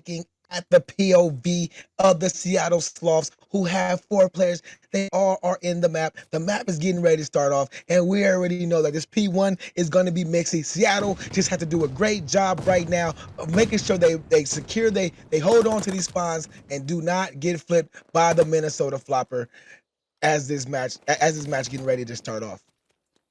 looking at the POV of the Seattle Sloths, who have 4 players. They all are in the map. The map is getting ready to start off, and we already know that this P1 is going to be mixy. Seattle just have to do a great job right now of making sure they secure, they hold on to these spawns and do not get flipped by the Minnesota Floppr as this match getting ready to start off.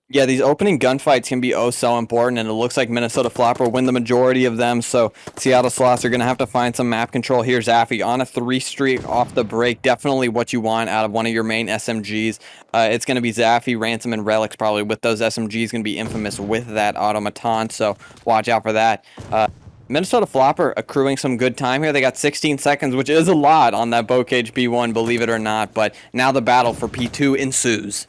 Yeah, these opening gunfights can be oh so important, and it looks like Minnesota Floppr will win the majority of them, so Seattle Sloths are going to have to find some map control here. Zaffy on a 3 streak off the break, definitely what you want out of one of your main SMGs. It's going to be Zaffy, Ransom, and Relics probably with those SMGs, going to be infamous with that automaton, so watch out for that. Minnesota Floppr accruing some good time here. They got 16 seconds, which is a lot on that bow cage P1, believe it or not, but now the battle for P2 ensues.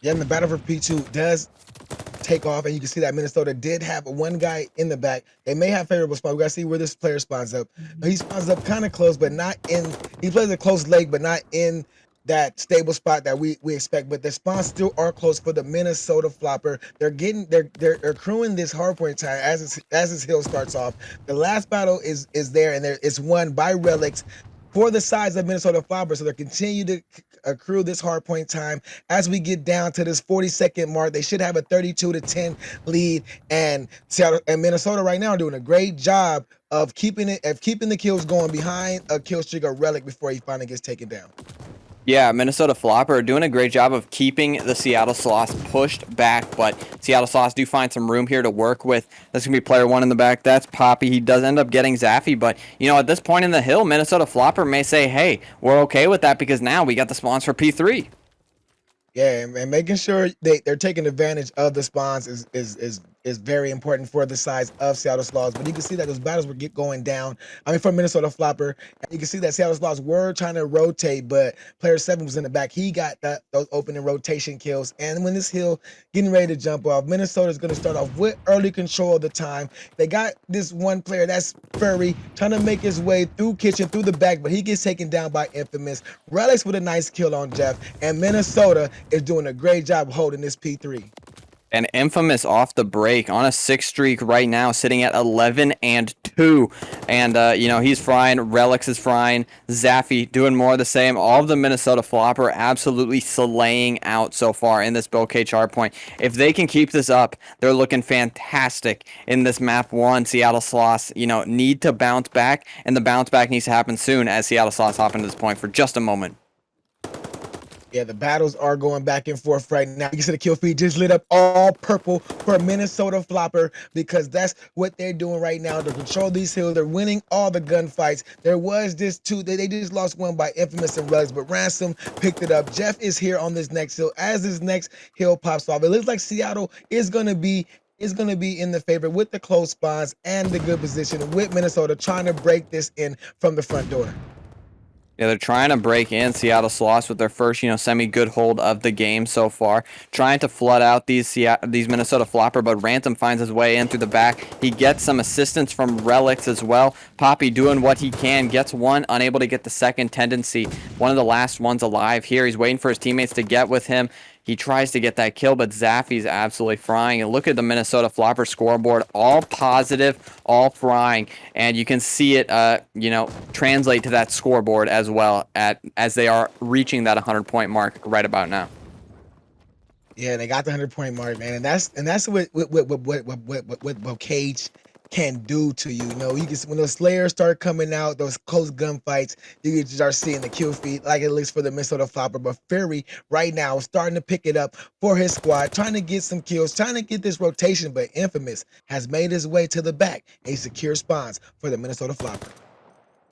Yeah, and the battle for P2 does take off, and you can see that Minnesota did have one guy in the back. They may have favorable spot. We gotta see where this player spawns up. He spawns up kind of close, but not in. He plays a close leg, but not in that stable spot that we expect. But the spawns still are close for the Minnesota Floppr. They're accruing this hardpoint time as this hill starts off. The last battle is there, and it's won by Relics for the size of Minnesota Floppr, so they continue to accrue this hard point time. As we get down to this 40-second mark, they should have a 32-10 lead, and Seattle and Minnesota right now are doing a great job of keeping the kills going behind a kill streak of Relic before he finally gets taken down. Yeah, Minnesota Floppr are doing a great job of keeping the Seattle Sloths pushed back, but Seattle Sloths do find some room here to work with. That's going to be player 1 in the back. That's Poppy. He does end up getting Zaffy, but, you know, at this point in the hill, Minnesota Floppr may say, hey, we're okay with that because now we got the spawns for P3. Yeah, and making sure they're taking advantage of the spawns is very important for the size of Seattle Sloths. But you can see that those battles were going down. I mean, for Minnesota Floppr, and you can see that Seattle Sloths were trying to rotate, but player 7 was in the back. He got those opening rotation kills. And when this hill getting ready to jump off, Minnesota is going to start off with early control of the time. They got this one player, that's Furry, trying to make his way through kitchen, through the back, but he gets taken down by Infamous. Relics with a nice kill on Jeff, and Minnesota is doing a great job holding this P3. And Infamous off the break on a 6 streak right now, sitting at 11-2. And, you know, he's frying. Relics is frying. Zaffy doing more of the same. All of the Minnesota Floppr absolutely slaying out so far in this Bouquet chart point. If they can keep this up, they're looking fantastic in this map 1. Seattle Sloths, you know, need to bounce back, and the bounce back needs to happen soon as Seattle Sloths hop into this point for just a moment. Yeah, the battles are going back and forth right now. You can see the kill feed just lit up all purple for Minnesota Floppr because that's what they're doing right now to control these hills. They're winning all the gunfights. There was this 2. They just lost one by Infamous and Relics, but Ransom picked it up. Jeff is here on this next hill. As this next hill pops off, it looks like Seattle is going to be in the favor with the close spawns and the good position with Minnesota trying to break this in from the front door. Yeah, they're trying to break in Seattle Sloths with their first, you know, semi-good hold of the game so far. Trying to flood out these Minnesota Floppr, but Ransom finds his way in through the back. He gets some assistance from Relics as well. Poppy doing what he can, gets one, unable to get the second. Tendency, one of the last ones alive here. He's waiting for his teammates to get with him. He tries to get that kill, but Zaffy's absolutely frying. And look at the Minnesota Floppr scoreboard, all positive, all frying. And you can see it, you know, translate to that scoreboard as well as they are reaching that 100-point mark right about now. Yeah, they got the 100-point mark, man, and that's what Cage can do to you. You know, you can when those slayers start coming out, those close gunfights, you can start seeing the kill feed, like at least for the Minnesota Floppr. But Fury right now is starting to pick it up for his squad, trying to get some kills, trying to get this rotation. But Infamous has made his way to the back. A secure spawns for the Minnesota Floppr.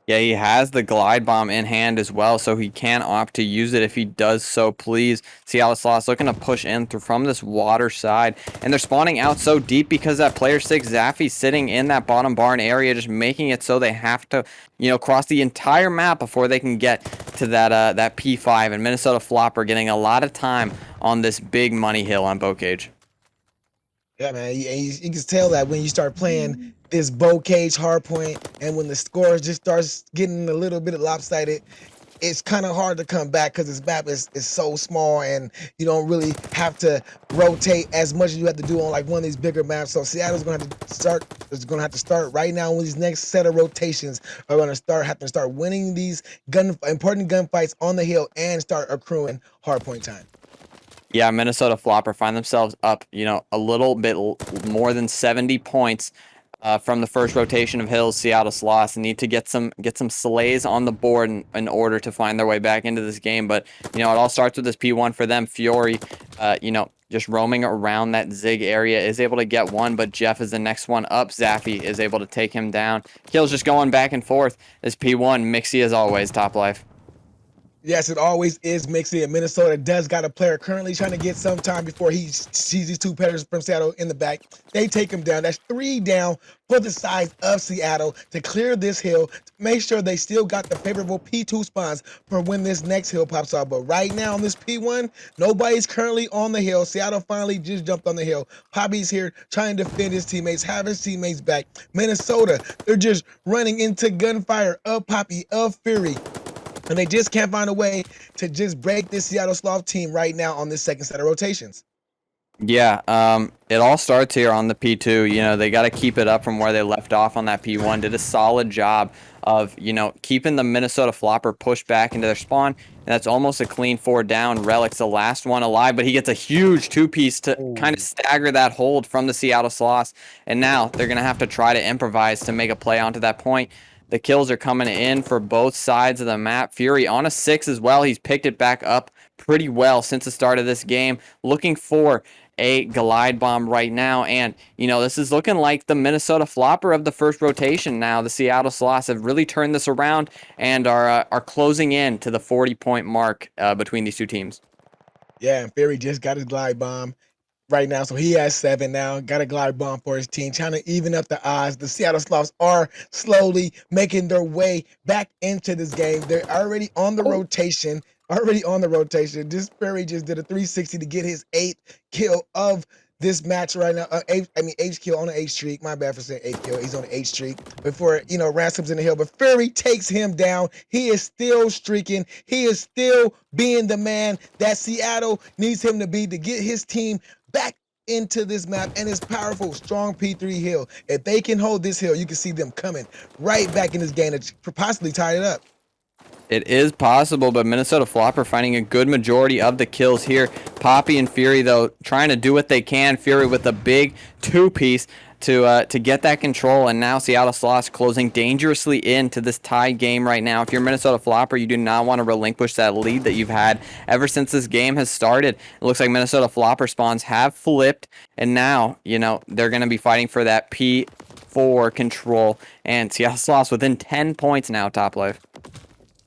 Yeah, he has the glide bomb in hand as well, so he can opt to use it if he does so please. Seattle Sloths looking to push in from this water side, and they're spawning out so deep because that player 6 Zaffy sitting in that bottom barn area, just making it so they have to, you know, cross the entire map before they can get to that P5. And Minnesota Floppr getting a lot of time on this big money hill on Bocage. Yeah, man, you can tell that when you start playing this bow cage hardpoint, and when the score just starts getting a little bit lopsided, it's kind of hard to come back because this map is so small and you don't really have to rotate as much as you have to do on like one of these bigger maps. So Seattle's gonna have to start. Is gonna have to start right now when these next set of rotations are gonna have to start winning these important gunfights on the hill and start accruing hardpoint time. Yeah, Minnesota Floppr find themselves up, a little bit more than 70 points from the first rotation of Hills. Seattle Sloths need to get some slays on the board in order to find their way back into this game. But it all starts with this P1 for them. Fury, just roaming around that Zig area, is able to get one, but Jeff is the next one up. Zaffy is able to take him down. Kills just going back and forth. This P1, Mixie as always, top life. Yes, it always is Mixie, and Minnesota does got a player currently trying to get some time before he sees these two players from Seattle in the back. They take him down. That's 3 down for the size of Seattle to clear this hill, to make sure they still got the favorable P2 spawns for when this next hill pops up. But right now on this P1, nobody's currently on the hill. Seattle finally just jumped on the hill. Poppy's here trying to defend his teammates, have his teammates back. Minnesota, they're just running into gunfire of Poppy, of Fury. And they just can't find a way to just break this Seattle Sloth team right now on this second set of rotations. Yeah, it all starts here on the P2. They got to keep it up from where they left off on that P1. Did a solid job of, keeping the Minnesota Floppr pushed back into their spawn. And that's almost a clean 4 down. Relic's the last one alive, but he gets a huge 2-piece to kind of stagger that hold from the Seattle Sloths. And now they're going to have to try to improvise to make a play onto that point. The kills are coming in for both sides of the map. Fury on a 6 as well. He's picked it back up pretty well since the start of this game. Looking for a glide bomb right now. And, this is looking like the Minnesota Floppr of the first rotation now. The Seattle Sloths have really turned this around and are closing in to the 40-point mark between these two teams. Yeah, and Fury just got his glide bomb right now. So he has 7 now. Got a glide bomb for his team, trying to even up the odds. The Seattle Sloths are slowly making their way back into this game. They're already on the rotation. This Fury just did a 360 to get his 8th kill of this match right now. 8th kill on the 8th streak. My bad for saying 8th kill. He's on the 8th streak before, Ransom's in the hill. But Fury takes him down. He is still streaking. He is still being the man that Seattle needs him to be to get his team back into this map and it's powerful, strong P3 hill. If they can hold this hill, you can see them coming right back in this game to possibly tie it up. It is possible, but Minnesota Floppr finding a good majority of the kills here. Poppy and Fury, though, trying to do what they can. Fury with a big 2-piece to get that control, and now Seattle Sloths closing dangerously into this tied game right now. If you're Minnesota Floppr, you do not want to relinquish that lead that you've had ever since this game has started. It looks like Minnesota Floppr spawns have flipped, and now, they're going to be fighting for that P4 control, and Seattle Sloths within 10 points now, top life.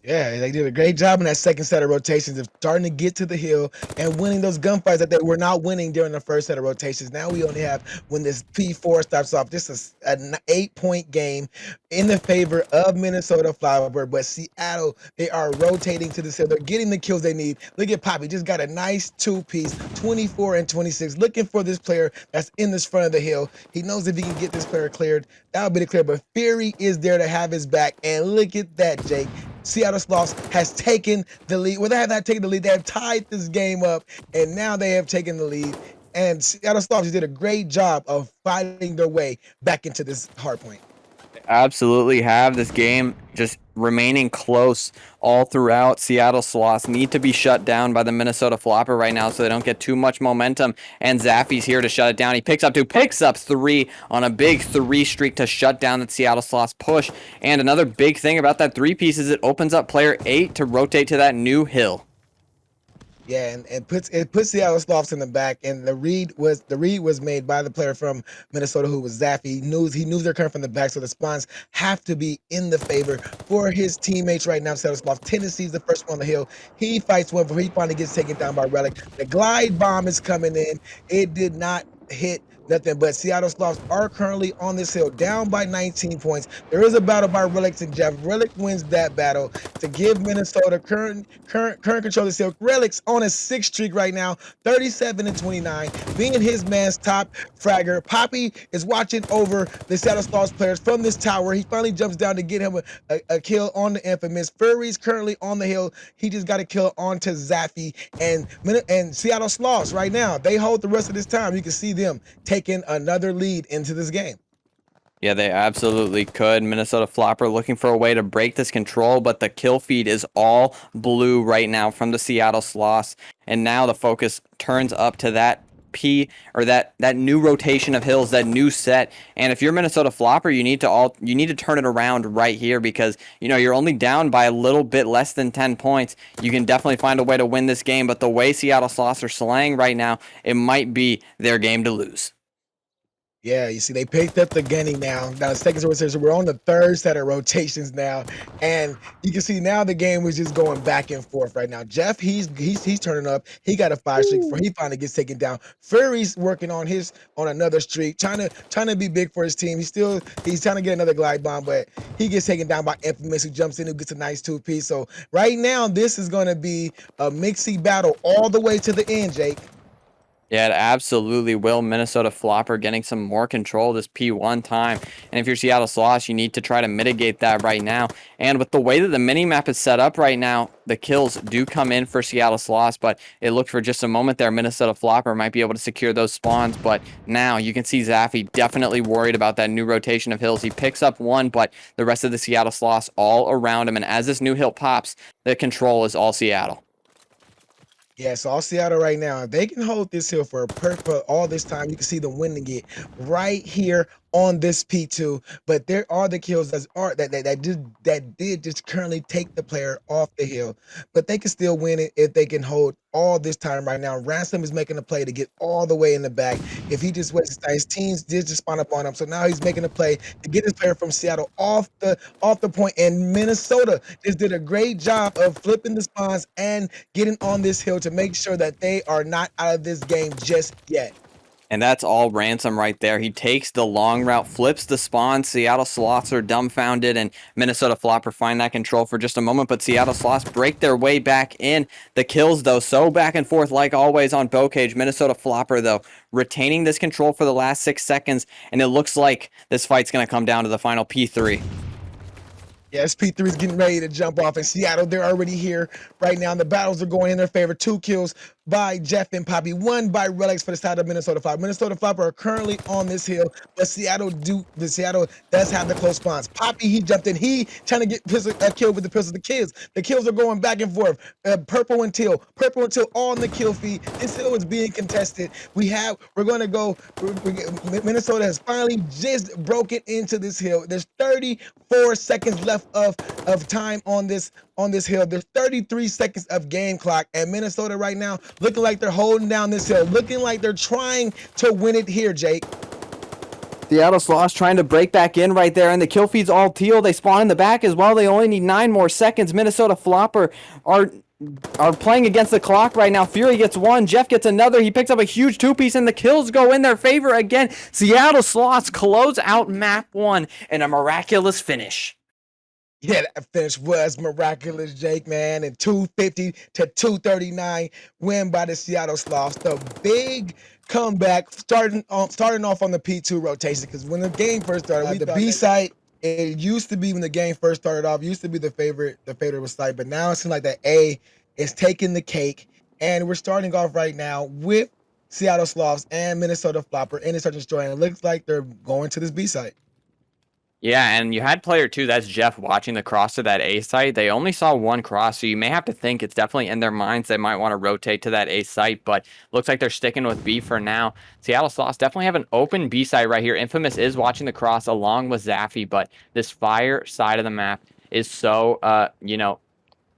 Yeah, they did a great job in that second set of rotations of starting to get to the hill and winning those gunfights that they were not winning during the first set of rotations. Now we only have, when this P4 starts off, just an 8-point game in the favor of Minnesota Floppr. But Seattle, they are rotating to this hill. They're getting the kills they need. Look at Poppy, just got a nice 2-piece, 24 and 26, looking for this player that's in this front of the hill. He knows if he can get this player cleared, that'll be the clear. But Fury is there to have his back. And look at that, Jake. Seattle Sloths has taken the lead. Well, they have not taken the lead. They have tied this game up, and now they have taken the lead. And Seattle Sloths did a great job of fighting their way back into this hard point. Absolutely have. This game just remaining close all throughout. Seattle Sloths need to be shut down by the Minnesota Floppr right now so they don't get too much momentum. And Zaffy's here to shut it down. He picks up 3 on a big 3 streak to shut down the Seattle Sloths push. And another big thing about that 3-piece is it opens up player 8 to rotate to that new hill. Yeah, and it puts Seattle Sloths in the back, and the read was made by the player from Minnesota who was Zaffy. He knew they're coming from the back, so the spawns have to be in the favor for his teammates right now. Seattle Sloths. Tennessee's the first one on the hill. He fights one before he finally gets taken down by Relic. The glide bomb is coming in. It did not hit nothing but Seattle Sloths are currently on this hill, down by 19 points. There is a battle by Relics and Jeff. Relic wins that battle to give Minnesota current control of this hill. Relics on a 6th streak right now, 37-29, being his man's top fragger. Poppy is watching over the Seattle Sloths players from this tower. He finally jumps down to get him a kill on the Infamous. Furry's currently on the hill. He just got a kill onto Zaffy and Seattle Sloths right now. They hold the rest of this time. You can see them taking another lead into this game. Yeah, they absolutely could. Minnesota Floppr looking for a way to break this control, but the kill feed is all blue right now from the Seattle Sloths. And now the focus turns up to that that new rotation of hills, that new set. And if you're Minnesota Floppr, you need to turn it around right here, because you're only down by a little bit less than 10 points. You can definitely find a way to win this game, but the way Seattle Sloths are slaying right now, it might be their game to lose. Yeah, you see, they picked up the gunning now. Now, the second rotation, we're on the 3rd set of rotations now, and you can see now the game was just going back and forth right now. Jeff, he's turning up. He got a 5 streak before he finally gets taken down. Furry's working on another streak, trying to be big for his team. He's trying to get another glide bomb, but he gets taken down by Infamous, who jumps in, who gets a nice 2-piece. So right now, this is going to be a mixy battle all the way to the end, Jake. Yeah, it absolutely will. Minnesota Floppr getting some more control this P1 time. And if you're Seattle Sloths, you need to try to mitigate that right now. And with the way that the mini-map is set up right now, the kills do come in for Seattle Sloths, but it looked for just a moment there, Minnesota Floppr might be able to secure those spawns. But now you can see Zaffy definitely worried about that new rotation of hills. He picks up one, but the rest of the Seattle Sloths all around him. And as this new hill pops, the control is all Seattle. Yeah, so all Seattle right now, if they can hold this hill for all this time, you can see them winning it right here on this P2. But there are the kills that did just currently take the player off the hill, but they can still win it if they can hold all this time right now. Ransom is making a play to get all the way in the back. If he just wastes time, his teams did just spawn up on him, so now he's making a play to get his player from Seattle off the point. And Minnesota just did a great job of flipping the spawns and getting on this hill to make sure that they are not out of this game just yet. And that's all Ransom right there. He takes the long route, flips the spawn. Seattle Sloths are dumbfounded, and Minnesota Floppr find that control for just a moment, but Seattle Sloths break their way back in. The kills, though, so back and forth like always on Bocage. Minnesota Floppr, though, retaining this control for the last 6 seconds, and it looks like this fight's going to come down to the final P3. Yes, P3 is getting ready to jump off. In Seattle, they're already here right now. The battles are going in their favor. 2 kills by Jeff and Poppy, 1 by Relics for the side of Minnesota Floppr. Minnesota Floppr are currently on this hill, but Seattle does have the close spawns. Poppy, he jumped in. He trying to get a kill with the pistols. The kills are going back and forth. Purple and teal all in the kill feed. This hill is being contested. Minnesota has finally just broken into this hill. There's 34 seconds left of time on this hill. There's 33 seconds of game clock, and Minnesota right now looking like they're holding down this hill, looking like they're trying to win it here, Jake. Seattle Sloths trying to break back in right there, and the kill feed's all teal. They spawn in the back as well. They only need 9 more seconds. Minnesota Floppr are playing against the clock right now. Fury gets 1. Jeff gets another. He picks up a huge 2-piece, and the kills go in their favor again. Seattle Sloths close out map 1 in a miraculous finish. Yeah, that finish was miraculous, Jake, man. And 250-239 win by the Seattle Sloths. The big comeback starting off on the P2 rotation, because when the game first started, the B site, it used to be, when the game first started off, used to be the favorite site, but now it seems like that A is taking the cake, and we're starting off right now with Seattle Sloths and Minnesota Floppr in the search and destroy, and it looks like they're going to this B site. Yeah, and you had player 2, that's Jeff, watching the cross to that A site. They only saw 1 cross, so you may have to think it's definitely in their minds they might want to rotate to that A site, but looks like they're sticking with B for now. Seattle Sloths definitely have an open B site right here. Infamous is watching the cross along with Zaffy, but this fire side of the map is so,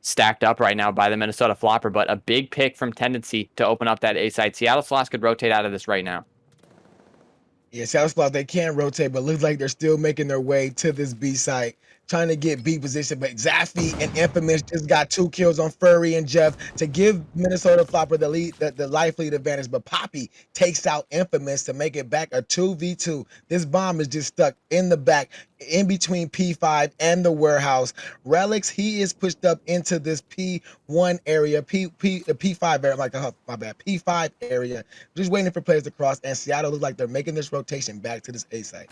stacked up right now by the Minnesota Floppr, but a big pick from Tendency to open up that A site. Seattle Sloths could rotate out of this right now. Yeah, Seattle Sloths, they can rotate, but looks like they're still making their way to this B site. trying to get B position, but Zaffy and Infamous just got 2 kills on Furry and Jeff to give Minnesota Floppr the lead, the life lead advantage. But Poppy takes out Infamous to make it back a 2v2. This bomb is just stuck in the back, in between P5 and the warehouse. Relics, he is pushed up into this P1 area, the P5 area, like my bad, P5 area, just waiting for players to cross. And Seattle looks like they're making this rotation back to this A site.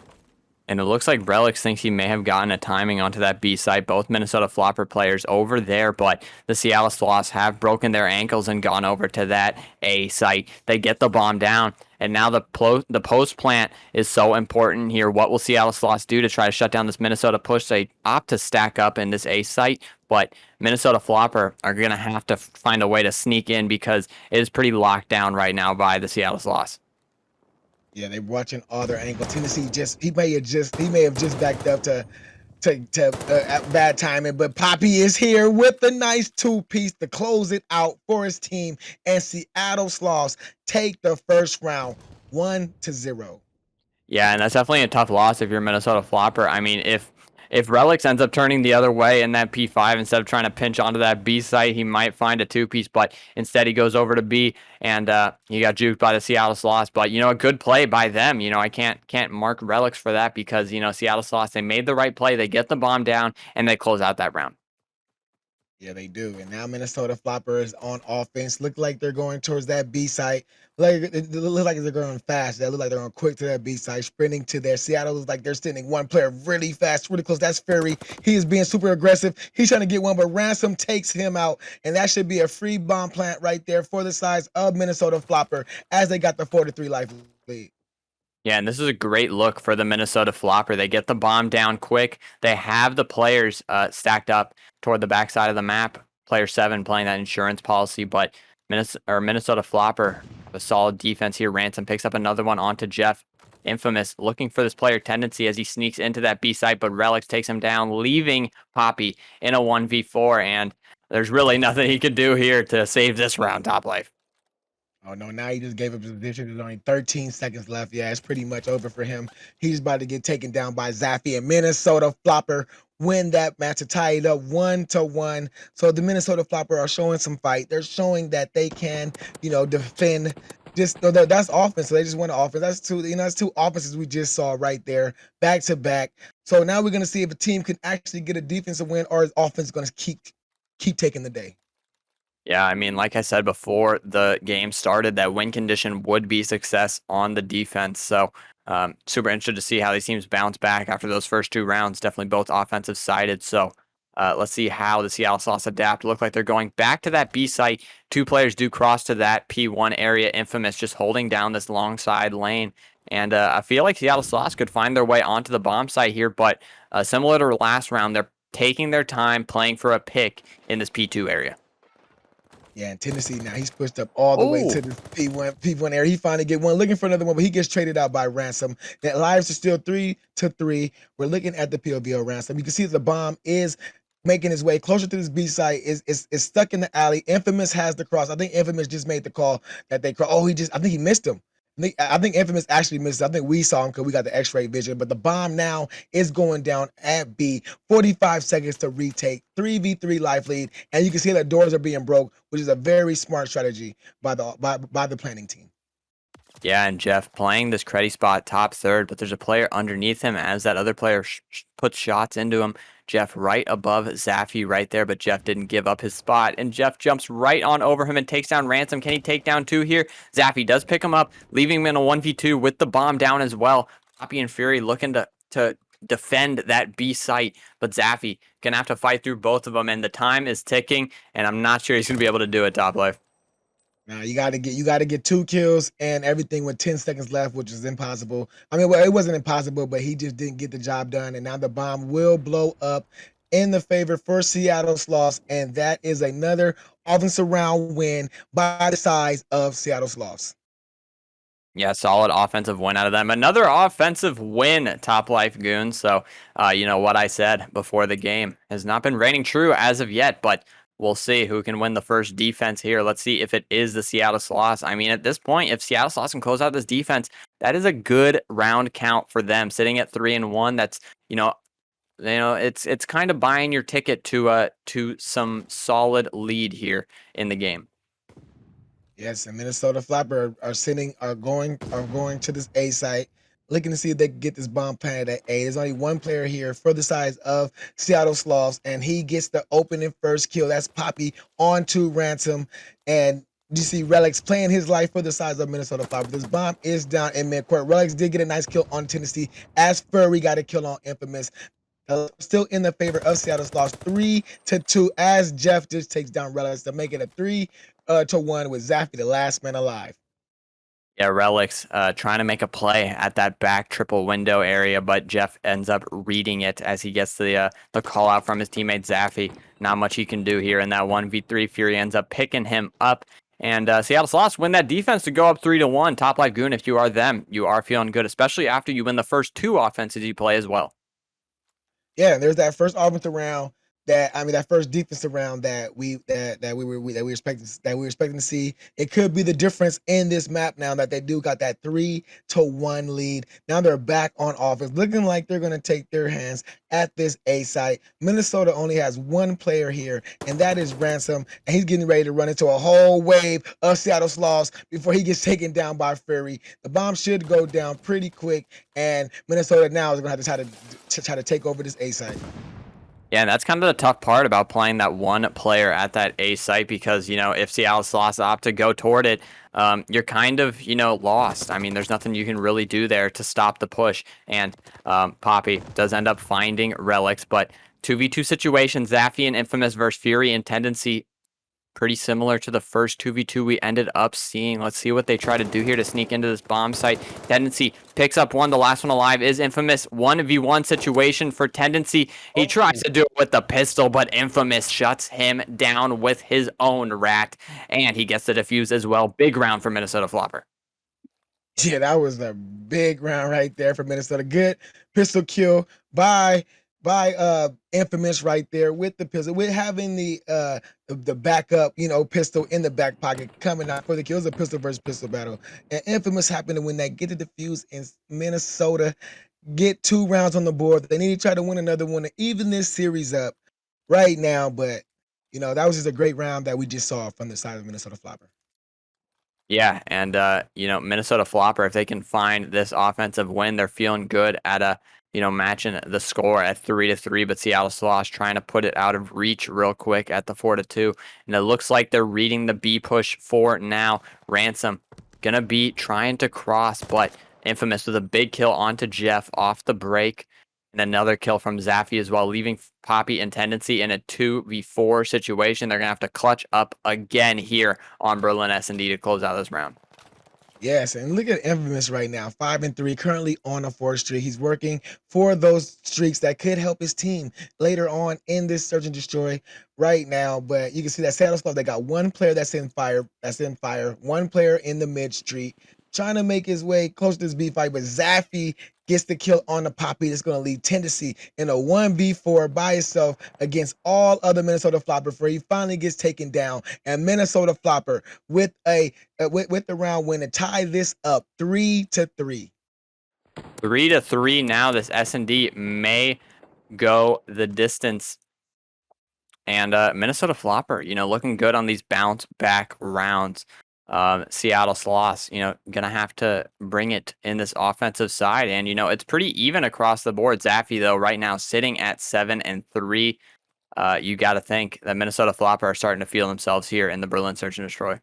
And it looks like Relics thinks he may have gotten a timing onto that B site. Both Minnesota Floppr players over there, but the Seattle Sloths have broken their ankles and gone over to that A site. They get the bomb down, and now the post plant is so important here. What will Seattle Sloths do to try to shut down this Minnesota push? They opt to stack up in this A site, but Minnesota Floppr are going to have to find a way to sneak in because it is pretty locked down right now by the Seattle Sloths. Yeah, they're watching all their angles. Tennessee he may have just backed up to bad timing, but Poppy is here with the nice 2-piece to close it out for his team, and Seattle Sloths take the first round 1-0. Yeah, and that's definitely a tough loss if you're Minnesota Floppr. I mean, if Relics ends up turning the other way in that P5 instead of trying to pinch onto that B site, he might find a 2-piece, but instead he goes over to B, and he got juked by the Seattle Sloths. But a good play by them. I can't mark Relics for that because Seattle Sloths, they made the right play, they get the bomb down, and they close out that round. Yeah, they do. And now Minnesota Floppr is on offense. Look like they're going towards that B site. It look like they're going fast. They look like they're going quick to that B site, sprinting to there. Seattle looks like they're sending one player really fast, really close. That's Fury. He is being super aggressive. He's trying to get one, but Ransom takes him out. And that should be a free bomb plant right there for the size of Minnesota Floppr as they got the 4-3 life lead. Yeah, and this is a great look for the Minnesota Floppr. They get the bomb down quick. They have the players stacked up toward the backside of the map. Player 7 playing that insurance policy, but Minnesota Floppr, a solid defense here. Ransom picks up another one onto Jeff. Infamous looking for this player tendency as he sneaks into that B site, but Relics takes him down, leaving Poppy in a 1v4, and there's really nothing he could do here to save this round, Top Life. Oh no, now he just gave up his position. There's only 13 seconds left. Yeah, it's pretty much over for him. He's about to get taken down by Zaffy, and Minnesota Floppr win that match to tie it up 1-1. So the Minnesota Floppr are showing some fight. They're showing that they can, defend. That's offense. So they just won the offense. That's two offenses we just saw right there, back to back. So now we're gonna see if a team can actually get a defensive win or is offense gonna keep taking the day. Yeah, I mean, like I said before the game started, that win condition would be success on the defense. So, super interested to see how these teams bounce back after those first 2 rounds. Definitely both offensive sided. So, let's see how the Seattle Sauce adapt. Look like they're going back to that B site. 2 players do cross to that P1 area. Infamous just holding down this long side lane. And I feel like Seattle Sauce could find their way onto the bomb site here. But similar to last round, they're taking their time playing for a pick in this P2 area. Yeah, in Tennessee now he's pushed up all the way Oh, to the P1 area. He finally get one, looking for another one, but he gets traded out by Ransom. That lives are still 3-3. We're looking at the POV Ransom. You can see the bomb is making his way closer to this B site. Is stuck in the alley. Infamous has the cross. I think Infamous just made the call that they cross. Oh, I think he missed him. I think Infamous actually missed. I think we saw him because we got the X-ray vision. But the bomb now is going down at B. 45 seconds to retake. 3v3 life lead, and you can see that doors are being broke, which is a very smart strategy by the planning team. yeah, and Jeff playing this creddy spot top third, but there's a player underneath him as that other player puts shots into him. Jeff right above Zaffy right there, but Jeff didn't give up his spot, and Jeff jumps right on over him and takes down Ransom. Can he take down 2 here? Zaffy does pick him up, leaving him in a 1v2 with the bomb down as well. Poppy and Fury looking to defend that B site, but Zaffy gonna have to fight through both of them, and the time is ticking, and I'm not sure he's gonna be able to do it, Top Life. Now you gotta get 2 kills and everything with 10 seconds left, which is impossible. I mean, well, it wasn't impossible, but he just didn't get the job done. And now the bomb will blow up in the favor for Seattle Sloths, and that is another offensive round win by the size of Seattle Sloths. Yeah, solid offensive win out of them. Another offensive win, Top Life Goons. So, what I said before the game has not been reigning true as of yet, but we'll see who can win the first defense here. Let's see if it is the Seattle Sloths. I mean, at this point, if Seattle Sloths can close out this defense, that is a good round count for them, sitting at 3-1. That's, it's kind of buying your ticket to some solid lead here in the game. Yes, and Minnesota Floppr are going to this A site, looking to see if they can get this bomb planted at A. There's only one player here for the size of Seattle Sloths, and he gets the opening first kill. That's Poppy onto Ransom, and you see Relics playing his life for the size of Minnesota Floppr. This bomb is down in midcourt. Relics did get a nice kill on Tennessee, as Furry got a kill on Infamous. Still in the favor of Seattle Sloths, 3-2, as Jeff just takes down Relics to make it a 3-1 with Zaffy, the last man alive. Yeah, Relics trying to make a play at that back triple window area, but Jeff ends up reading it as he gets the call out from his teammate Zaffy. Not much he can do here in that 1v3. Fury ends up picking him up. And Seattle Sloths win that defense to go up 3-1. Top Life Goon, if you are them, you are feeling good, especially after you win the first two offenses you play as well. Yeah, there's that first offensive round that first defensive round that we were expecting to see. It could be the difference in this map now that they do got that 3-1 lead. Now they're back on offense, looking like they're gonna take their hands at this A site. Minnesota only has one player here, and that is Ransom, and he's getting ready to run into a whole wave of Seattle Sloths before he gets taken down by Fury. The bomb should go down pretty quick, and Minnesota now is gonna have to try to take over this A site. Yeah, and that's kind of the tough part about playing that one player at that A site because, if Seattle Sloths opt to go toward it, you're kind of, lost. I mean, there's nothing you can really do there to stop the push. And Poppy does end up finding Relics, but 2v2 situation, Zaffy and Infamous versus Fury and Tendency, pretty similar to the first 2v2 we ended up seeing. Let's see what they try to do here to sneak into this bomb site. Tendency picks up one. The last one alive is Infamous. 1v1 situation for Tendency. He tries to do it with the pistol, but Infamous shuts him down with his own rat. And he gets the defuse as well. Big round for Minnesota Floppr. Yeah, that was a big round right there for Minnesota. Good pistol kill by Infamous right there with the pistol, with having the backup, pistol in the back pocket coming out for the kill. It was a pistol versus pistol battle. And Infamous happened to win that, get the defuse in Minnesota, get 2 rounds on the board. They need to try to win another one to even this series up right now. But that was just a great round that we just saw from the side of Minnesota Floppr. Yeah, and Minnesota Floppr, if they can find this offensive win, they're feeling good at matching the score at 3-3. But Seattle Sloths trying to put it out of reach real quick at the 4-2, and it looks like they're reading the B push for now. Ransom gonna be trying to cross, but Infamous with a big kill onto Jeff off the break. And another kill from Zaffy as well, leaving Poppy and Tendency in a 2v4 situation. They're going to have to clutch up again here on Berlin S&D to close out this round. Yes, and look at Infamous right now, 5-3, currently on a 4th streak. He's working for those streaks that could help his team later on in this search and destroy right now. But you can see that Seattle Sloths, they got one player that's in fire, one player in the mid street, trying to make his way close to this B fight. But Zaffy gets the kill on the Poppy. That's going to lead Tendency in a 1v4 by itself against all other Minnesota Floppr before he finally gets taken down. And Minnesota Floppr with with the round win to tie this up 3-3. 3-3 now. This S&D may go the distance. And Minnesota Floppr, looking good on these bounce back rounds. Seattle Sloths, gonna have to bring it in this offensive side, and it's pretty even across the board. Zaffy though, right now sitting at 7-3. You got to think that Minnesota Floppr are starting to feel themselves here in the Berlin Search and Destroy.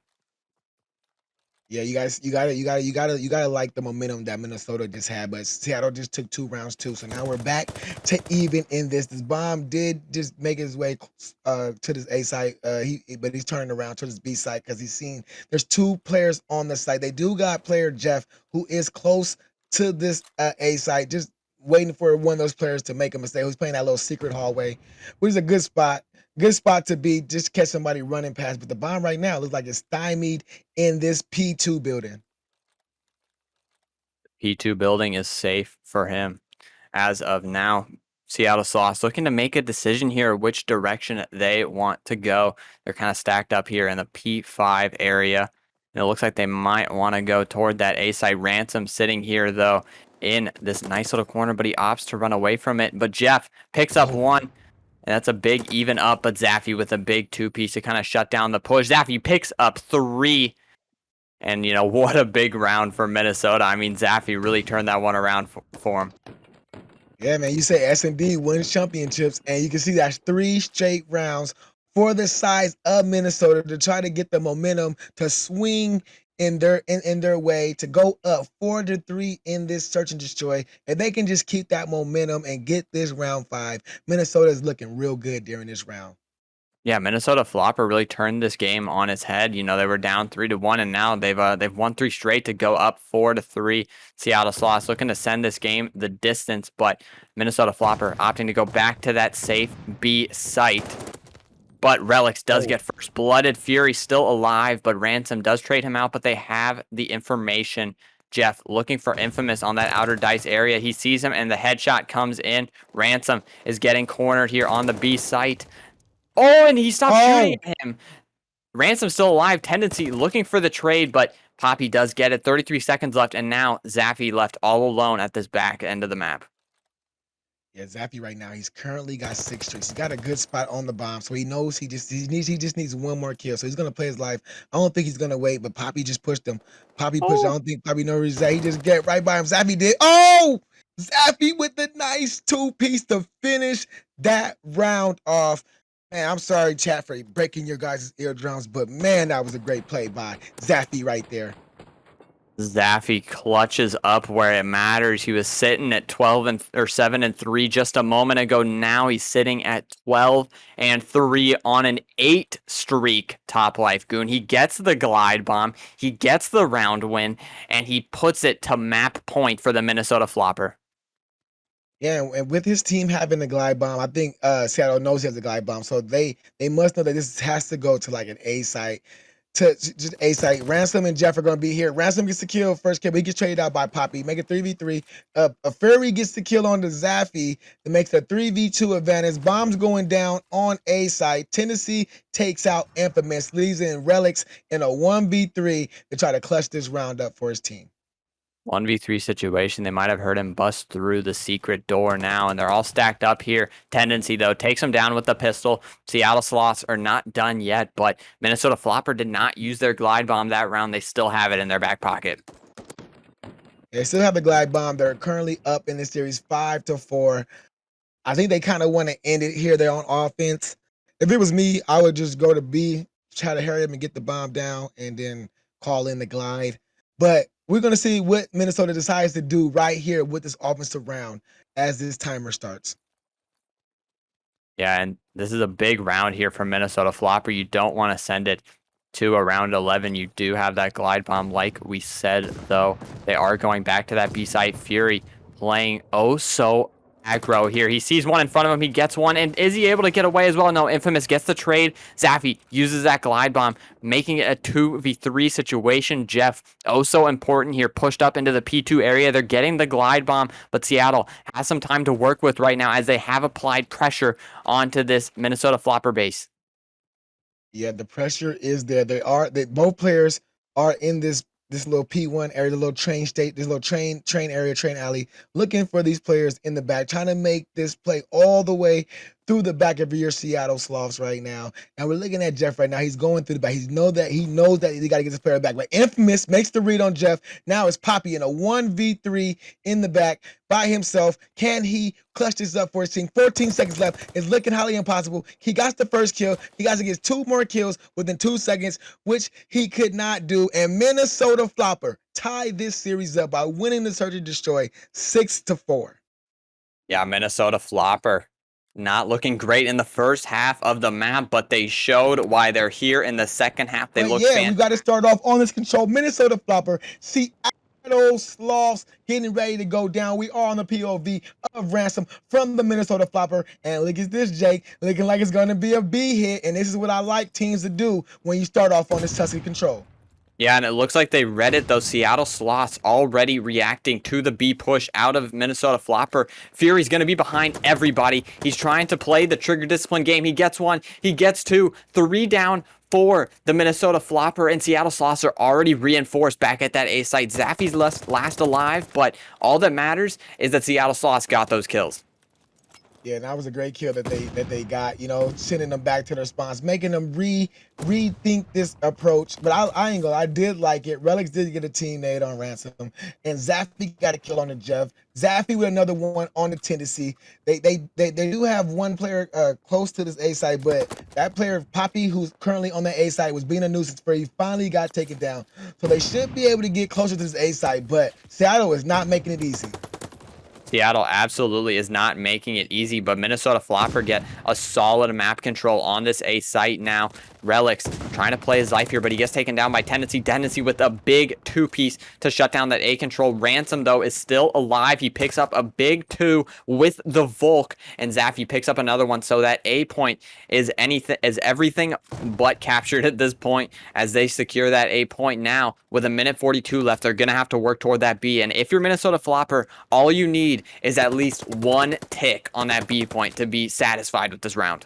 Yeah, you gotta like the momentum that Minnesota just had, but Seattle just took 2 rounds too. So now we're back to even in this. This bomb did just make his way to this A site. But he's turning around to this B site because he's seen there's 2 players on the site. They do got player Jeff who is close to this A site, just waiting for one of those players to make a mistake. Who's playing that little secret hallway, which is a good spot. Good spot to be, just catch somebody running past. But the bomb right now looks like it's stymied in this P2 building. P2 building is safe for him as of now. Seattle Sloths looking to make a decision here which direction they want to go. They're kind of stacked up here in the P5 area. And it looks like they might want to go toward that A side. Ransom sitting here, though, in this nice little corner, but he opts to run away from it. But Jeff picks up one, and that's a big even up, but Zaffy with a big two-piece to kind of shut down the push. Zaffy picks up 3, and, you know, what a big round for Minnesota. I mean, Zaffy really turned that one around for him. Yeah, man, you say S&D wins championships, and you can see that's 3 straight rounds for the size of Minnesota to try to get the momentum to swing in their way to go up 4-3 in this search and destroy. If they can just keep that momentum and get this round 5, Minnesota is looking real good during this round. Yeah, Minnesota Floppr really turned this game on its head. You know, they were down 3-1, and now they've won 3 straight to go up 4-3. Seattle Sloths looking to send this game the distance, but Minnesota Floppr opting to go back to that safe B site. But Relics does get first blooded. Fury still alive, but Ransom does trade him out, but they have the information. Jeff looking for Infamous on that outer dice area. He sees him, and the headshot comes in. Ransom is getting cornered here on the B site. Oh, and he stopped shooting at him. Ransom's still alive. Tendency looking for the trade, but Poppy does get it. 33 seconds left, and now Zaffy left all alone at this back end of the map. Yeah, Zappy right now, he's currently got 6 streaks. He's got a good spot on the bomb, so he knows he just needs one more kill. So he's gonna play his life. I don't think he's gonna wait, but Poppy just pushed him. Poppy pushed. I don't think Poppy knows that. He just get right by him. Zappy did. Oh, Zappy with the nice 2-piece to finish that round off. Man, I'm sorry, chat, for breaking your guys' eardrums, but man, that was a great play by Zappy right there. Zaffy clutches up where it matters. He was sitting at 7-3 just a moment ago. Now he's sitting at 12-3 on an 8 streak top life goon. He gets the glide bomb, he gets the round win, and he puts it to map point for the Minnesota Floppr. Yeah, and with his team having the glide bomb, I think Seattle knows he has a glide bomb, so they must know that this has to go to like an A site. To just A site. Ransom and Jeff are going to be here. Ransom gets the kill, first kill, but he gets traded out by Poppy. Make it 3v3. A Fury gets the kill on the Zaffy that makes a 3v2 advantage. Bombs going down on A site. Tennessee takes out Infamous, leaves in Relics in a 1v3 to try to clutch this round up for his team. 1v3 situation. They might have heard him bust through the secret door now, and they're all stacked up here. Tendency, though, takes him down with the pistol. Seattle Sloths are not done yet, but Minnesota Floppr did not use their glide bomb that round. They still have it in their back pocket. They still have the glide bomb. They're currently up in this series 5-4. I think they kind of want to end it here. They're on offense. If it was me, I would just go to B, try to hurry up and get the bomb down, and then call in the glide. But we're going to see what Minnesota decides to do right here with this offensive round as this timer starts. Yeah, and this is a big round here for Minnesota Floppr. You don't want to send it to around 11. You do have that glide bomb, like we said, though. They are going back to that B site. Fury playing oh so aggro here. He sees one in front of him. He gets one. And is he able to get away as well? No, Infamous gets the trade. Zaffy uses that glide bomb, making it a 2v3 situation. Jeff, oh so important here, pushed up into the P2 area. They're getting the glide bomb, but Seattle has some time to work with right now as they have applied pressure onto this Minnesota Floppr base. Yeah, the pressure is there. Both players are in this little P1 area, the little train state, this little train area, train alley, looking for these players in the back, trying to make this play all the way through the back of your Seattle Sloths right now. And we're looking at Jeff right now. He's going through the back. He knows that he got to get this player back. But Infamous makes the read on Jeff. Now it's Poppy in a 1v3 in the back by himself. Can he clutch this up for his team? 14 seconds left. It's looking highly impossible. He got the first kill. He got to get 2 more kills within 2 seconds, which he could not do. And Minnesota Floppr tied this series up by winning the search and destroy 6-4. Yeah, Minnesota Floppr not looking great in the first half of the map, but they showed why they're here in the second half. They look fantastic. We got to start off on this control. Minnesota Floppr, Seattle Sloths getting ready to go down. We are on the POV of Ransom from the Minnesota Floppr. And look at this, Jake. Looking like it's going to be a B hit. And this is what I like teams to do when you start off on this Tusky control. Yeah, and it looks like they read it, those Seattle Sloths already reacting to the B push out of Minnesota Floppr. Fury's going to be behind everybody. He's trying to play the trigger discipline game. He gets one, he gets two, three down for the Minnesota Floppr, and Seattle Sloths are already reinforced back at that A site. Zaffy's last alive, but all that matters is that Seattle Sloths got those kills. Yeah, and that was a great kill that they got, you know, sending them back to their spawns, making them rethink this approach. But I ain't gonna, I did like it. Relics did get a teammate on Ransom, and Zaffy got a kill on the Jeff. Zaffy with another one on the Tendency. They do have one player close to this A site, but that player Poppy, who's currently on the A site, was being a nuisance for he finally got taken down. So they should be able to get closer to this A site, but Seattle is not making it easy. Seattle absolutely is not making it easy, but Minnesota Floppr get a solid map control on this A site now. Relics trying to play his life here, but he gets taken down by Tendency. Tendency with a big two-piece to shut down that A control. Ransom, though, is still alive. He picks up a big two with the Volk, and Zaffy picks up another one. So that A point is everything but captured at this point as they secure that A point now. With a minute 42 left, they're going to have to work toward that B. And if you're Minnesota Floppr, all you need is at least one tick on that B point to be satisfied with this round.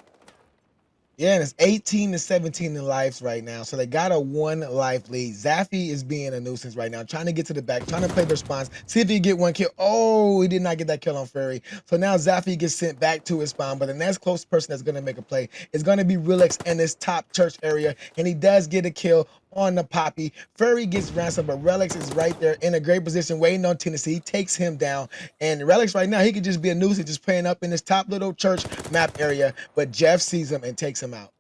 Yeah, and it's 18 to 17 in lives right now. So they got a 1 life lead. Zaffy is being a nuisance right now, trying to get to the back, trying to play their spawns, see if he can get one kill. Oh, he did not get that kill on Furry. So now Zaffy gets sent back to his spawn, but the next close person that's going to make a play is going to be Relix in this top church area, and he does get a kill on the Poppy. Furry gets Ransom, but Relics is right there in a great position waiting on Tennessee. He takes him down, and Relics right now, he could just be a nuisance just playing up in this top little church map area, but Jeff sees him and takes him out.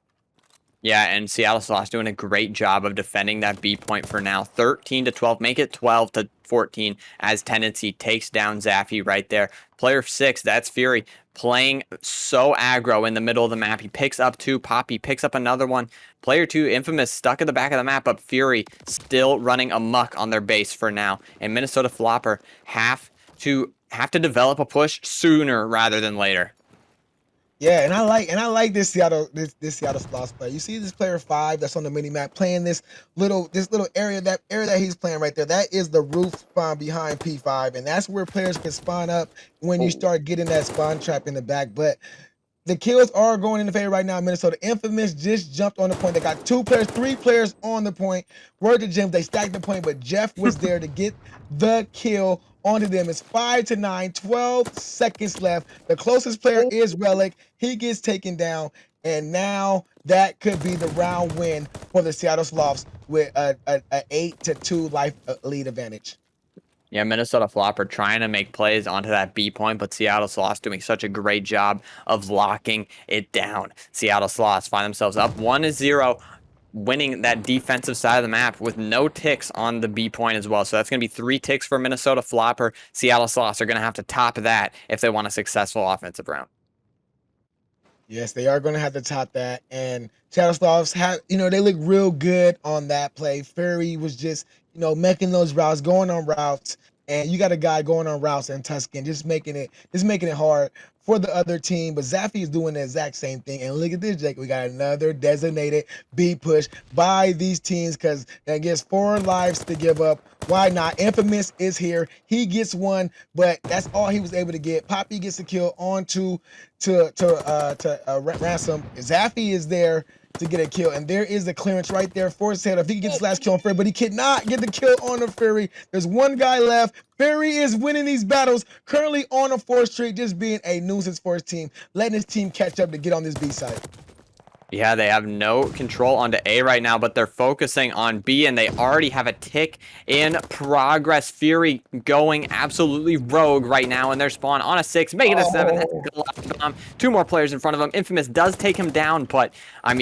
Yeah, and Seattle Sloths doing a great job of defending that B point for now. 13 to 12, make it 12 to 14 as Tendency takes down Zaffy right there. Player 6, that's Fury, playing so aggro in the middle of the map. He picks up two, Poppy picks up another one. Player 2, Infamous, stuck at the back of the map, but Fury still running amok on their base for now. And Minnesota Floppr have to develop a push sooner rather than later. Yeah, and I like this Seattle Sloths player. You see this player 5 that's on the mini map playing this little area that he's playing right there. That is the roof spawn behind P5, and that's where players can spawn up when you start getting that spawn trap in the back. But the kills are going in the favor right now. Minnesota Infamous just jumped on the point. They got 2 players, 3 players on the point. Word to Jim, they stacked the point, but Jeff was there to get the kill onto them. It's 5 to 9, 12 seconds left. The closest player is Relic. He gets taken down, and now that could be the round win for the Seattle Sloths with a 8 to 2 life lead advantage. Yeah, Minnesota Floppr trying to make plays onto that B point, but Seattle Sloths doing such a great job of locking it down. Seattle Sloths find themselves up 1-0, winning that defensive side of the map with no ticks on the B point as well. So that's going to be 3 ticks for Minnesota Floppr. Seattle Sloths are going to have to top that if they want a successful offensive round. Yes, they are going to have to top that. And Seattle Sloths have, they look real good on that play. Furry was just, making those routes, going on routes. And you got a guy going on routes in Tuscan, just making it hard for the other team. But Zaffy is doing the exact same thing. And look at this, Jake. We got another designated B push by these teams because that gets 4 lives to give up. Why not? Infamous is here. He gets one, but that's all he was able to get. Poppy gets a kill onto Ransom. Zaffy is there to get a kill, and there is the clearance right there for Seattle. If he can get his last kill on Furry, but he cannot get the kill on the Furry. There's one guy left. Furry is winning these battles, currently on a 4th streak, just being a nuisance for his team, letting his team catch up to get on this B side. Yeah, they have no control onto A right now, but they're focusing on B, and they already have a tick in progress. Fury going absolutely rogue right now in their spawn on a 6, making it a 7. That's a good bomb. 2 more players in front of him. Infamous does take him down, but,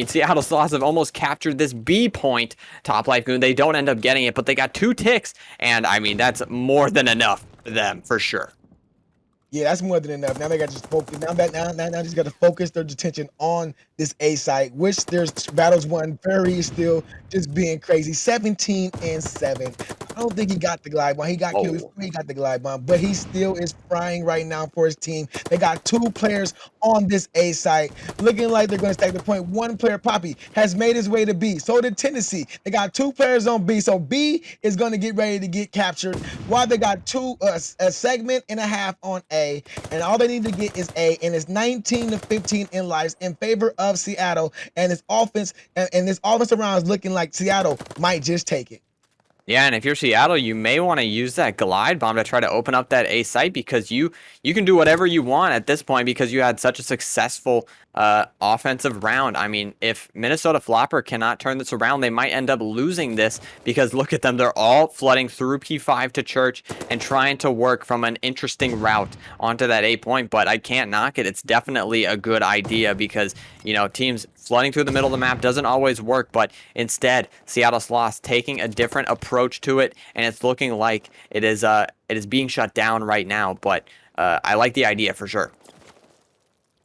Seattle Sloths have almost captured this B point. Top Life Goon, they don't end up getting it, but they got 2 ticks, and, that's more than enough for them, for sure. Yeah, that's more than enough. Now they got to just focus. Now just got to focus their attention on this A site, which there's battles won. Furry is still just being crazy. 17-7. I don't think he got the glide bomb. He got killed Oh. before he got the glide bomb, but he still is frying right now for his team. They got 2 players on this A site, looking like they're going to stack the point. 1 player, Poppy, has made his way to B. So did Tennessee. They got 2 players on B. So B is going to get ready to get captured. While they got a segment and a half on A, and all they need to get is A, and it's 19-15 in lives in favor of Seattle. And this offense and this offensive round is looking like Seattle might just take it. Yeah, and if you're Seattle, you may want to use that glide bomb to try to open up that A site because you can do whatever you want at this point because you had such a successful offensive round. I mean, if Minnesota Floppr cannot turn this around, they might end up losing this because look at them. They're all flooding through P5 to church and trying to work from an interesting route onto that A point, but I can't knock it. It's definitely a good idea because, you know, teams flooding through the middle of the map doesn't always work, but instead, Seattle Sloths taking a different approach to it, and it's looking like it is being shut down right now, but I like the idea for sure.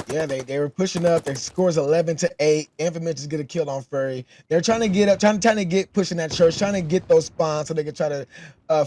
Yeah, they were pushing up. Their score's 11-8. Infamous is gonna kill on Furry. They're trying to get up, trying to get pushing that church, trying to get those spawns so they can try to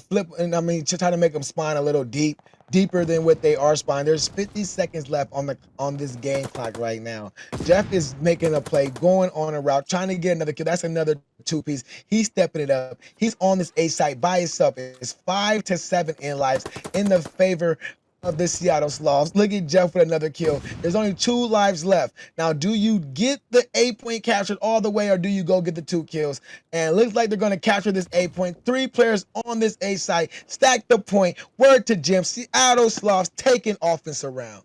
flip. And I mean, to try to make them spawn a little deeper than what they are spawning. There's 50 seconds left on this game clock right now. Jeff is making a play, going on a route, trying to get another kill. That's another 2-piece. He's stepping it up. He's on this A site by himself. It's 5-7 in lives in the favor of the Seattle Sloths. Look at Jeff with another kill. There's only 2 lives left. Now, do you get the A point captured all the way, or do you go get the 2 kills? And it looks like they're going to capture this A point. 3 players on this A site. Stack the point. Word to Jim. Seattle Sloths taking offense around.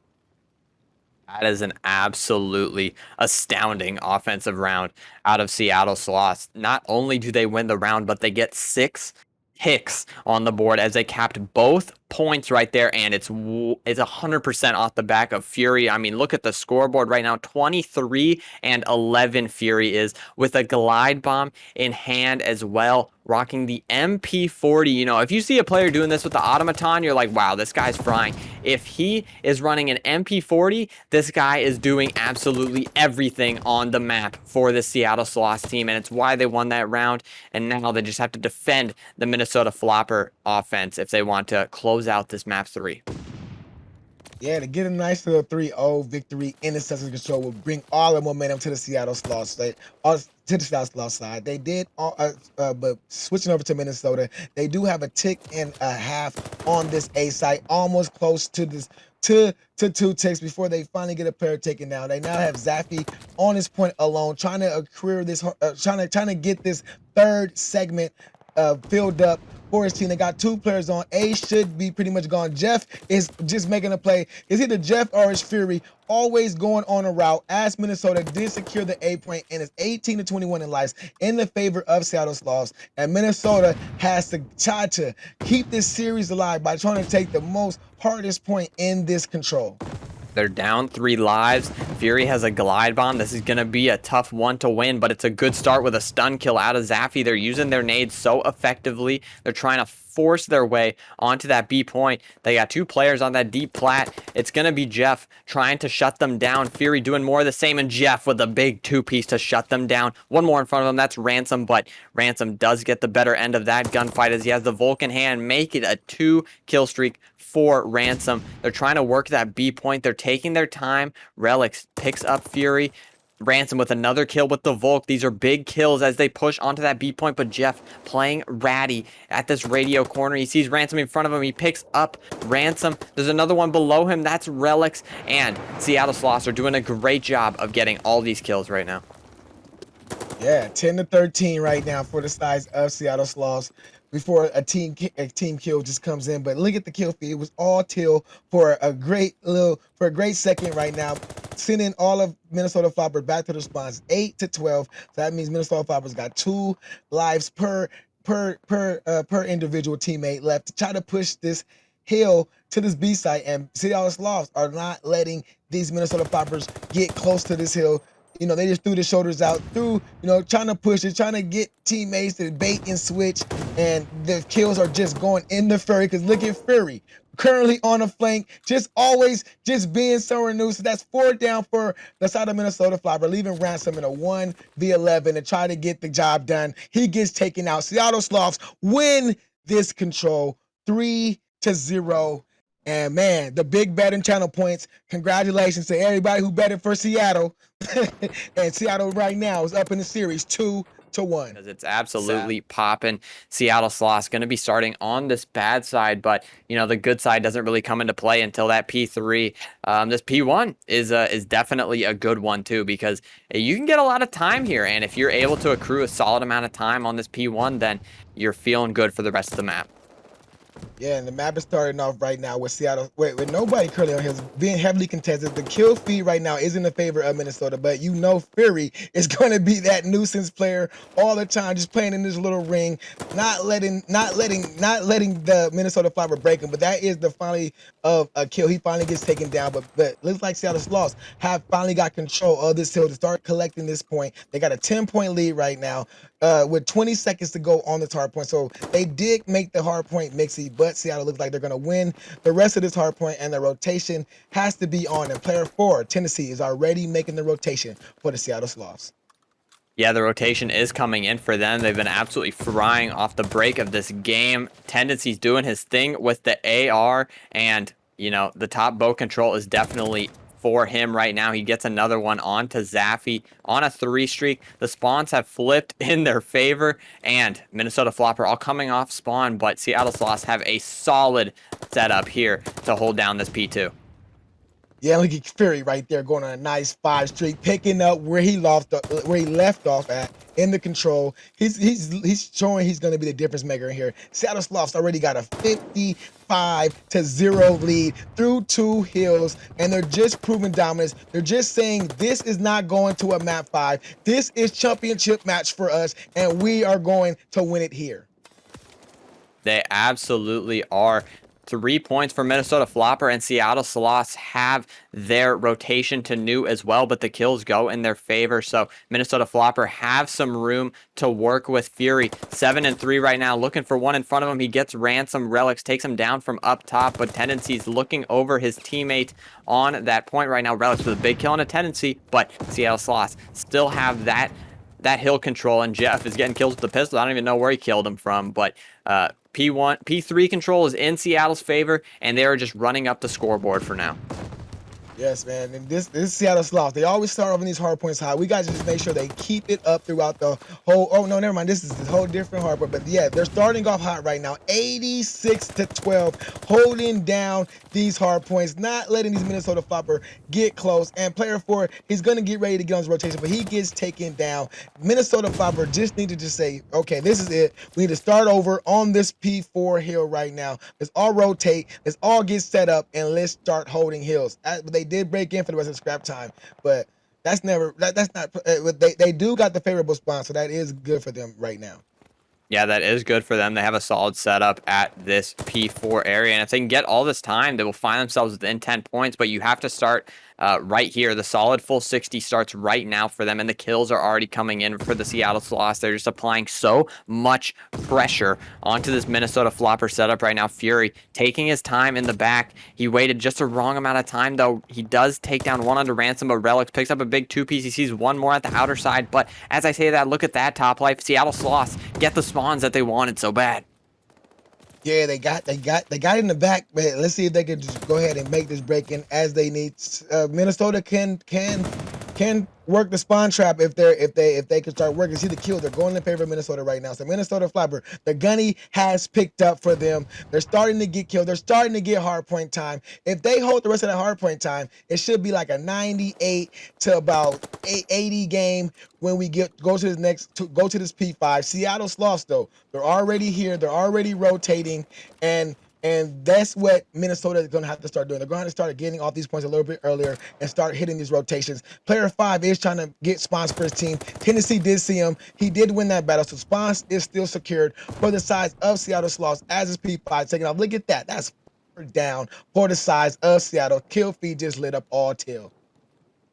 That is an absolutely astounding offensive round out of Seattle Sloths. Not only do they win the round, but they get 6 hicks on the board as they capped both points right there, and it's 100% off the back of Fury. I mean, look at the scoreboard right now. 23-11 Fury is with a glide bomb in hand as well, rocking the MP40. You know, if you see a player doing this with the automaton, you're like, wow, this guy's frying. If he is running an MP40, this guy is doing absolutely everything on the map for the Seattle Sloths team, and it's why they won that round. And now they just have to defend the Minnesota Floppr offense if they want to close out this map 3. Yeah, to get a nice little 3-0 victory in the Sesame Control will bring all the momentum to the Seattle Sloths side. To the Seattle Sloths side. They did, but switching over to Minnesota, they do have a tick and a half on this A site, almost close to this to 2 ticks before they finally get a player taken down. They now have Zaffy on his point alone, trying to accrue this, trying to get this 3rd segment filled up for his team. They got 2 players on. A should be pretty much gone. Jeff is just making a play. It's either Jeff or it's Fury, always going on a route as Minnesota did secure the A point, and it's 18-21 in lives in the favor of Seattle Sloths. And Minnesota has to try to keep this series alive by trying to take the most hardest point in this control. They're down 3 lives. Fury has a glide bomb. This is going to be a tough one to win, but it's a good start with a stun kill out of Zaffy. They're using their nades so effectively. They're trying to force their way onto that B point. They got 2 players on that deep plat. It's going to be Jeff trying to shut them down. Fury doing more of the same, and Jeff with a big 2-piece to shut them down. One more in front of him. That's Ransom, but Ransom does get the better end of that gunfight as he has the Vulcan hand, make it a 2-kill streak for Ransom. They're trying to work that B point. They're taking their time. Relics picks up Fury. Ransom with another kill with the Volk. These are big kills as they push onto that B point, but Jeff playing ratty at this radio corner. He sees Ransom in front of him. He picks up Ransom. There's another one below him. That's Relics, and Seattle Sloths are doing a great job of getting all these kills right now. Yeah, 10-13 right now for the size of Seattle Sloths before a team kill just comes in. But look at the kill feed. It was all Till for a great second right now, sending all of Minnesota Floppr back to the spawns, 8-12. So that means Minnesota Floppr's got 2 lives per individual teammate left to try to push this hill to this B site, and Seattle Sloths are not letting these Minnesota Floppers get close to this hill. You know, they just threw the shoulders out, trying to push it, trying to get teammates to bait and switch, and the kills are just going in the Fury, because look at Fury, currently on a flank, just always just being somewhere new. So that's 4 down for the side of Minnesota Floppr, leaving Ransom in a 1v11 to try to get the job done. He gets taken out. Seattle Sloths win this control 3-0. And man, the big betting channel points. Congratulations to everybody who betted for Seattle. And Seattle right now is up in the series 2-1. Because it's absolutely popping. Seattle Sloths going to be starting on this bad side, but the good side doesn't really come into play until that P3. This P1 is definitely a good one too, because you can get a lot of time here, and if you're able to accrue a solid amount of time on this P1, then you're feeling good for the rest of the map. Yeah, and the map is starting off right now with Seattle, with nobody currently on hills, being heavily contested. The kill feed right now is in the favor of Minnesota, but Fury is going to be that nuisance player all the time, just playing in this little ring, not letting the Minnesota Floppr break him. But that is the finally of a kill. He finally gets taken down, but looks like Seattle Sloths have finally got control of this hill to start collecting this point. They got a 10-point lead right now, with 20 seconds to go on this hard point. So they did make the hard point mixy, but Seattle looks like they're going to win the rest of this hard point, and the rotation has to be on. And player 4, Tennessee, is already making the rotation for the Seattle Sloths. Yeah, the rotation is coming in for them. They've been absolutely frying off the break of this game. Tendency's doing his thing with the AR, and, the top bow control is definitely for him right now. He gets another one onto Zaffy on a 3 streak. The spawns have flipped in their favor, and Minnesota Floppr all coming off spawn, but Seattle Sloths have a solid setup here to hold down this P2. Yeah, look at Fury right there going on a nice 5 streak, picking up where he left off at in the control. He's showing he's going to be the difference maker in here. Seattle Sloths already got a 55-0 lead through 2 hills, and they're just proving dominance. They're just saying this is not going to a map 5. This is championship match for us, and we are going to win it here. They absolutely are. 3 points for Minnesota Floppr, and Seattle Sloths have their rotation to new as well, but the kills go in their favor. So Minnesota Floppr have some room to work with. Fury 7-3 right now, looking for one in front of him. He gets Ransom. Relics takes him down from up top, but Tendency's looking over his teammate on that point right now. Relics with a big kill on a Tendency, but Seattle Sloths still have that hill control, and Jeff is getting kills with the pistol. I don't even know where he killed him from, but P3 control is in Seattle's favor, and they are just running up the scoreboard for now. Yes, man. And this Seattle Sloths, they always start off in these hard points high. We got to just make sure they keep it up throughout the whole. Oh no, never mind. This is a whole different hard point. But yeah, they're starting off hot right now. 86-12, holding down these hard points, not letting these Minnesota Floppr get close. And player 4, he's gonna get ready to get on his rotation, but he gets taken down. Minnesota Floppr just need to just say, okay, this is it. We need to start over on this P4 hill right now. Let's all rotate. Let's all get set up, and let's start holding hills. They did break in for the rest of the scrap time, but that's not. They do got the favorable spawn, so that is good for them right now. Yeah, that is good for them. They have a solid setup at this P4 area, and if they can get all this time, they will find themselves within 10 points, but you have to start right here. The solid full 60 starts right now for them, and the kills are already coming in for the Seattle Sloths. They're just applying so much pressure onto this Minnesota Floppr setup right now. Fury taking his time in the back. He waited just a wrong amount of time, though. He does take down one under Ransom, but Relics picks up a big 2 PCCs, one more at the outer side, but as I say that, look at that top life. Seattle Sloths get the spawns that they wanted so bad. Yeah, they got in the back, but let's see if they can just go ahead and make this break in as they need. Minnesota can work the spawn trap if they can start working. See the kill. They're going in favor of Minnesota right now. So Minnesota Floppr, the gunny has picked up for them. They're starting to get killed. They're starting to get hard point time. If they hold the rest of that hard point time, it should be like a 98 to about 80 game when we go to this P5. Seattle Sloths though, they're already here. They're already rotating, and that's what Minnesota is going to have to start doing. They're going to have to start getting off these points a little bit earlier and start hitting these rotations. Player 5 is trying to get spawns for his team. Tennessee did see him. He did win that battle, so spawns is still secured for the size of Seattle Sloths as his P5 taking off. Look at that. That's down for the size of Seattle. Kill feed just lit up all tail.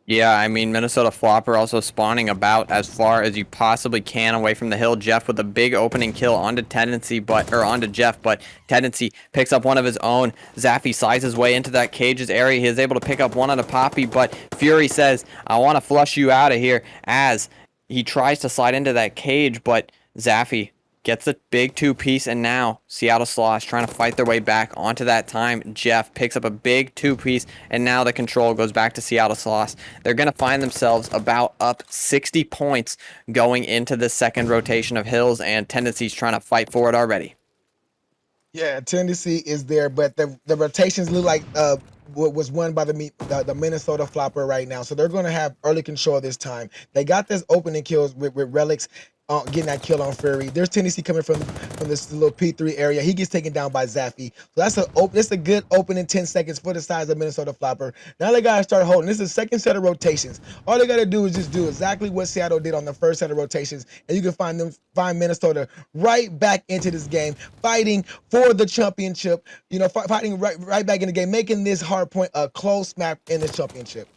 Yeah, I mean, Minnesota Floppr also spawning about as far as you possibly can away from the hill. Jeff with a big opening kill onto Tendency, onto Jeff, but Tendency picks up one of his own. Zaffy slides his way into that cage's area. He is able to pick up one on a Poppy, but Fury says, I want to flush you out of here, as he tries to slide into that cage, but Zaffy gets a big two-piece, and now Seattle Sloths trying to fight their way back onto that time. Jeff picks up a big two-piece, and now the control goes back to Seattle Sloths. They're going to find themselves about up 60 points going into the second rotation of hills, and Tendency's trying to fight for it already. Yeah, tendency is there, but the rotations look like what was won by the Minnesota Floppr right now. So they're going to have early control this time. They got this opening kills with Relics getting that kill on Fury. There's tendency coming from this little P3 area. He gets taken down by Zaffy. So that's a good opening 10 seconds for the size of Minnesota Floppr. Now they got to start holding. This is the second set of rotations. All they got to do is just do exactly what Seattle did on the first set of rotations, and you can find Minnesota right back into this game, fighting for the championship. You know, fighting right back in the game, making this hard point a close map in this championship.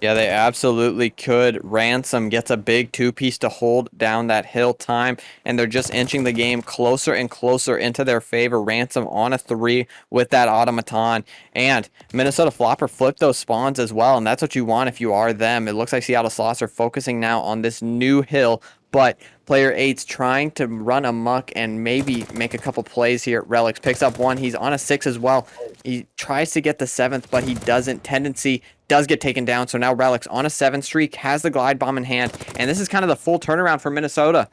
Yeah, they absolutely could. Ransom gets a big two-piece to hold down that hill time, and they're just inching the game closer and closer into their favor. Ransom on a 3 with that automaton, and Minnesota Floppr flipped those spawns as well, and that's what you want if you are them. It looks like Seattle Sloths are focusing now on this new hill, but player 8's trying to run amok and maybe make a couple plays here. Relics picks up one. He's on a 6 as well. He tries to get the 7th, but he doesn't. Tendency does get taken down, so now Relics on a 7 streak, has the glide bomb in hand, and this is kind of the full turnaround for Minnesota.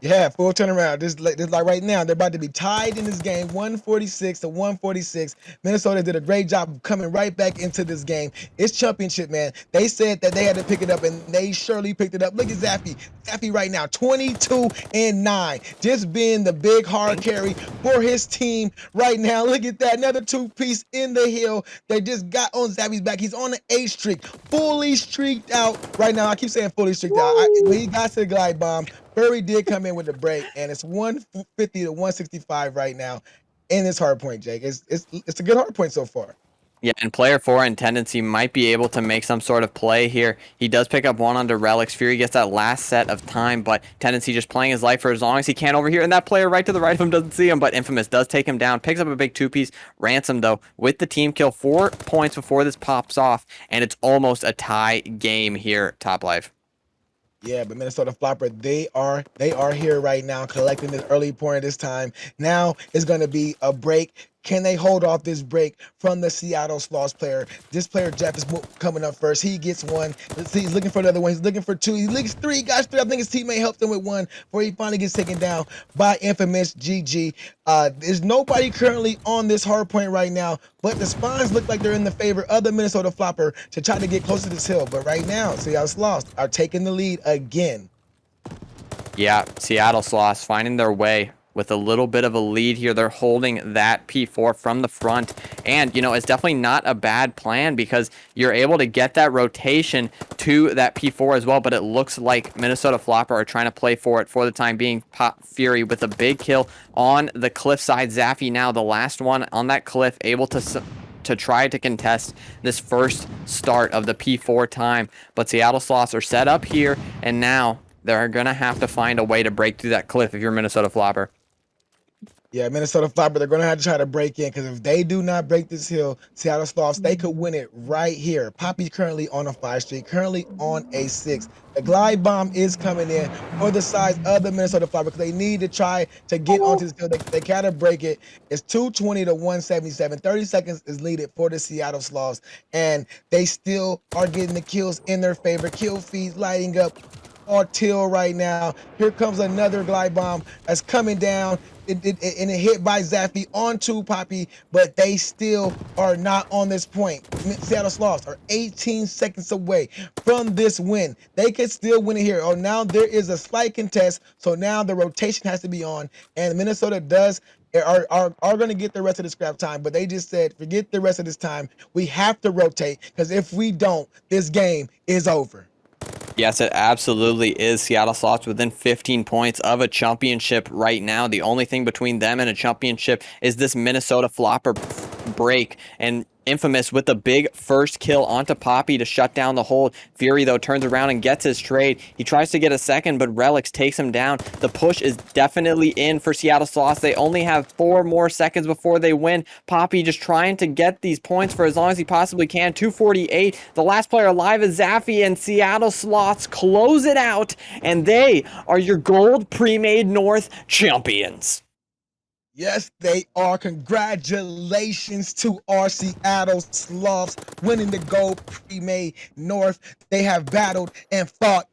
Yeah, full turnaround. This like right now, they're about to be tied in this game, 146 to 146. Minnesota did a great job of coming right back into this game. It's championship, man. They said that they had to pick it up, and they surely picked it up. Look at Zaffy. Zaffy right now, 22-9. Just being the big hard carry for his team right now. Look at that. Another two-piece in the hill. They just got on Zaffy's back. He's on an 8 streak, fully streaked out right now. I keep saying fully streaked out. When he got to the glide bomb, Furry did come in with the break, and it's 150 to 165 right now in this hard point, Jake. It's a good hard point so far. Yeah, and player 4 and Tendency might be able to make some sort of play here. He does pick up one under Relics. Fury gets that last set of time, but Tendency just playing his life for as long as he can over here, and that player right to the right of him doesn't see him, but Infamous does take him down, picks up a big two-piece. Ransom, though, with the team kill, 4 points before this pops off, and it's almost a tie game here, Top Life. Yeah, but Minnesota Floppr, they are here right now, collecting this early point this time. Now it's going to be a break. Can they hold off this break from the Seattle Sloths player? This player, Jeff, is coming up first. He gets one. Let's see, he's looking for another one. He's looking for 2. He looks 3. He got 3. I think his teammate helped him with 1 before he finally gets taken down by Infamous GG. There's nobody currently on this hard point right now, but the spawns look like they're in the favor of the Minnesota Floppr to try to get close to this hill. But right now, Seattle Sloths are taking the lead again. Yeah, Seattle Sloths finding their way with a little bit of a lead here. They're holding that P4 from the front, and it's definitely not a bad plan because you're able to get that rotation to that P4 as well, but it looks like Minnesota Floppr are trying to play for it for the time being. Pop Fury with a big kill on the cliffside. Zaffy now the last one on that cliff, able to try to contest this first start of the P4 time, but Seattle Sloths are set up here, and now they're going to have to find a way to break through that cliff if you're Minnesota Floppr. Yeah, Minnesota Floppr, they're going to have to try to break in because if they do not break this hill, Seattle Sloths, they could win it right here. Poppy's currently on a 5 streak, currently on a 6. The glide bomb is coming in for the size of the Minnesota Floppr because they need to try to get onto this hill. They got to break it. It's 220 to 177. 30 seconds is needed for the Seattle Sloths, and they still are getting the kills in their favor. Kill feeds lighting up on till right now. Here comes another glide bomb that's coming down. And it hit by Zaffy onto Poppy, but they still are not on this point. Seattle Sloths are 18 seconds away from this win. They could still win it here. Oh, now there is a slight contest, so now the rotation has to be on, and Minnesota are going to get the rest of the scrap time, but they just said, forget the rest of this time. We have to rotate, because if we don't, this game is over. Yes, it absolutely is. Seattle Sloths within 15 points of a championship right now. The only thing between them and a championship is this Minnesota Floppr break. And Infamous with the big first kill onto Poppy to shut down the hold. Fury, though, turns around and gets his trade. He tries to get a second, but Relics takes him down. The push is definitely in for Seattle Sloths. They only have 4 more seconds before they win. Poppy just trying to get these points for as long as he possibly can. 248. The last player alive is Zaffy, and Seattle Sloths close it out, and they are your Gold Premade North champions. Yes, they are. Congratulations to our Seattle Sloths winning the Gold Premade North. They have battled and fought